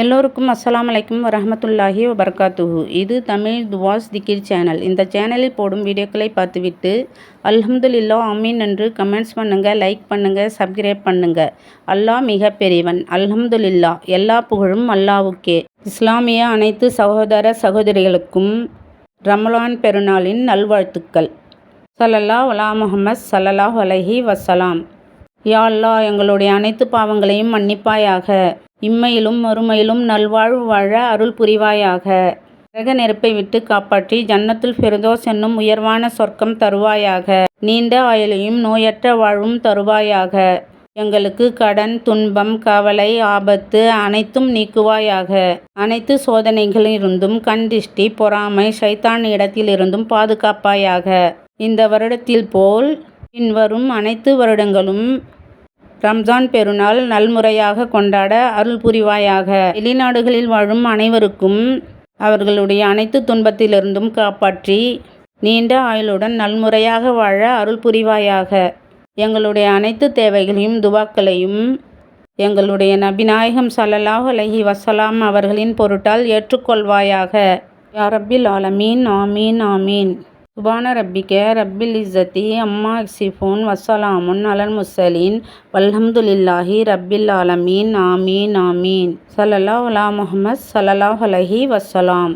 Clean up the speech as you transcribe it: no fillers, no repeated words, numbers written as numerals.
எல்லோருக்கும் அஸ்ஸலாமு அலைக்கும் வரஹ்மத்துல்லாஹி வபரகாத்துஹு. இது தமிழ் துவாஸ் திகிர் சேனல். இந்த சேனலில் போடும் வீடியோக்களை பார்த்துவிட்டு அல்ஹம்துலில்லாஹ் ஆமீன் என்று கமெண்ட்ஸ் பண்ணுங்கள், லைக் பண்ணுங்கள், சப்ஸ்கிரைப் பண்ணுங்கள். அல்லாஹ் மிக பெரியவன். அல்ஹம்துலில்லாஹ். எல்லா புகழும் அல்லாஹ்வுக்கே. இஸ்லாமிய அனைத்து சகோதர சகோதரிகளுக்கும் ரமலான் பெருநாளின் நல்வாழ்த்துக்கள். ஸல்லல்லாஹு அலா முஹம்மத் ஸல்லல்லாஹு அலைஹி வஸலாம். யா அல்லாஹ், எங்களுடைய அனைத்து பாவங்களையும் மன்னிப்பாயாக. இம்மையிலும் மறுமையிலும் நல்வாழ்வு வாழ அருள் புரிவாயாக. நரக நெருப்பை விட்டு காப்பாற்றி ஜன்னத்துல் ஃபிர்தௌஸ் என்னும் உயர்வான சொர்க்கம் தருவாயாக. நீண்ட ஆயுளையும் நோயற்ற வாழ்வும் தருவாயாக. எங்களுக்கு கடன், துன்பம், கவலை, ஆபத்து அனைத்தும் நீக்குவாயாக. அனைத்து சோதனைகளிலிருந்தும், கண் திஷ்டி, பொறாமை, ஷைத்தான் இடத்திலிருந்தும் பாதுகாப்பாயாக. இந்த வருடத்தில் போல் பின்வரும் அனைத்து வருடங்களும் ரம்ஜான் பெருநாள் நல்முறையாக கொண்டாட அருள் புரிவாயாக. வெளிநாடுகளில் வாழும் அனைவருக்கும் அவர்களுடைய அனைத்து துன்பத்திலிருந்தும் காப்பாற்றி நீண்ட ஆயுளுடன் நல்முறையாக வாழ அருள் புரிவாயாக. எங்களுடைய அனைத்து தேவைகளையும் துவாக்களையும் எங்களுடைய நபிநாயகம் ஸல்லல்லாஹு அலைஹி வஸலாம் அவர்களின் பொருட்டால் ஏற்றுக்கொள்வாயாக. யா ரப்பில் ஆலமீன். ஆமீன் ஆமீன். சுபான ரப்பிக ரப்பில் இஸ்ஸத்தி அம்மா யசிஃபூன் வஸ்ஸலாமுன் அலல் முர்ஸலீன் வல்ஹம்துலில்லாஹி ரப்பில் ஆலமீன். ஆமீன் ஆமீன். ஸல்லல்லாஹு அலா முஹம்மத் ஸல்லல்லாஹு அலைஹி வஸலாம்.